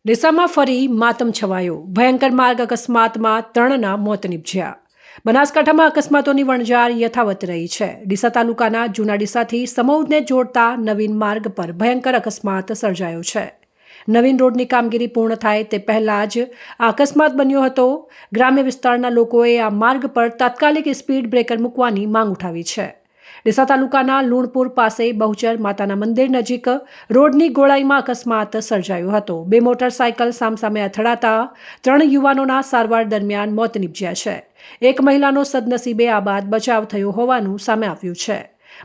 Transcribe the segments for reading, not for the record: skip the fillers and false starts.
ડીસામાં ફરી માતમ છવાયો. ભયંકર માર્ગ અકસ્માતમાં 3ના મોત નીપજ્યા. બનાસકાંઠામાં અકસ્માતોની વણઝાર યથાવત રહી છે. ડીસા તાલુકાના જૂના ડીસાથી સમૌદને જોડતા નવીન માર્ગ પર ભયંકર અકસ્માત સર્જાયો છે. નવીન રોડની કામગીરી પૂર્ણ થાય તે પહેલા જ આ અકસ્માત બન્યો હતો. ગ્રામ્ય વિસ્તારના લોકોએ આ માર્ગ પર તાત્કાલિક સ્પીડ બ્રેકર મૂકવાની માંગ ઉઠાવી છે. ડીસા તાલુકાના લુણપુર પાસે બહુચર માતાના મંદિર નજીક રોડની ગોળાઈમાં અકસ્માત સર્જાયો હતો. 2 મોટરસાયકલ સામસામે અથડાતા 3 યુવાનોના સારવાર દરમિયાન મોત નીપજ્યા છે. એક મહિલાનો સદનસીબે આ બાદ બચાવ થયો હોવાનું સામે આવ્યું છે.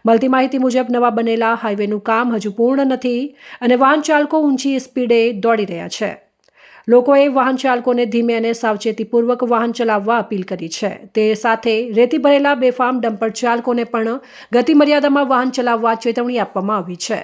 મળતી માહિતી મુજબ નવા બનેલા હાઈવેનું કામ હજુ પૂર્ણ નથી અને વાહન ચાલકો ઊંચી સ્પીડે દોડી રહ્યા છે. લોકોએ વાહન ચાલકોને ધીમે અને સાવચેતીપૂર્વક વાહન ચલાવવા અપીલ કરી છે. તે સાથે રેતી ભરેલા બેફામ ડમ્પર ચાલકોને પણ ગતિ મર્યાદામાં વાહન ચલાવવા ચેતવણી આપવામાં આવી છે.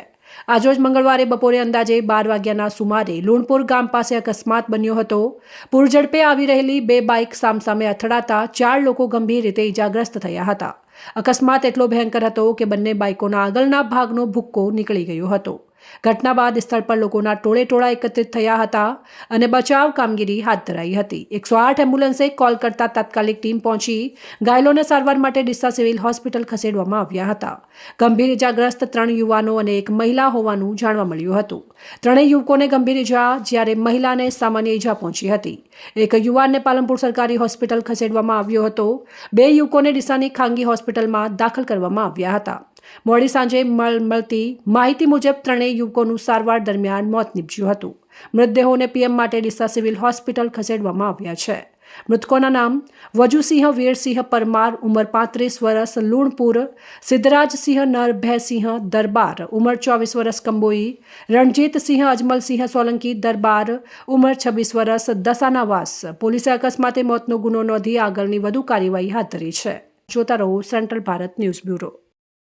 આજરોજ મંગળવારે બપોરે અંદાજે 12 વાગ્યાના સુમારે લુણપુર ગામ પાસે અકસ્માત બન્યો હતો. પૂરઝડપે આવી રહેલી 2 બાઇક સામસામે અથડાતા 4 લોકો ગંભીર રીતે ઇજાગ્રસ્ત થયા હતા. અકસ્માત એટલો ભયંકર હતો કે બંને બાઇકોના આગળના ભાગનો ભૂક્કો નીકળી ગયો હતો. ઘટના બાદ સ્થળ પર લોકોના ટોળેટોળા એકત્રિત થયા હતા અને બચાવ કામગીરી હાથ ધરાઈ હતી. 108 એમ્બ્યુલન્સે કોલ કરતા તાત્કાલિક ટીમ પહોંચી ઘાયલોને સારવાર માટે ડીસા સિવિલ હોસ્પિટલ ખસેડવામાં આવ્યા હતા. ગંભીર ઇજાગ્રસ્ત 3 યુવાનો અને એક મહિલા હોવાનું જાણવા મળ્યું હતું. 3 યુવકોને ગંભીર ઇજા જ્યારે મહિલાને સામાન્ય ઇજા પહોંચી હતી. એક યુવાનને પાલનપુર સરકારી હોસ્પિટલ ખસેડવામાં આવ્યો હતો. 2 યુવકોને ડીસાની ખાનગી હોસ્પિટલમાં દાખલ કરવામાં આવ્યા હતા. મોડી સાંજે મળતી માહિતી મુજબ 3 યુવકોનું સારવાર દરમિયાન મોત નીપજ્યું હતું. મૃતદેહોને પીએમ માટે ડીસા સિવિલ હોસ્પિટલ ખસેડવામાં આવ્યા છે. મૃતકોના નામ વજુસિંહ વીરસિંહ પરમાર ઉંમર 35 વર્ષ લુણપુર, સિદ્ધરાજસિંહ નરભયસિંહ દરબાર ઉંમર 24 વર્ષ કંબોઈ, રણજીતસિંહ અજમલસિંહ સોલંકી દરબાર ઉંમર 26 વર્ષ દસાનાવાસ. પોલીસે અકસ્માતે મોતનો ગુનો નોંધી આગળની વધુ કાર્યવાહી હાથ ધરી છે. જોતા રહો સેન્ટ્રલ ભારત ન્યૂઝ બ્યુરો.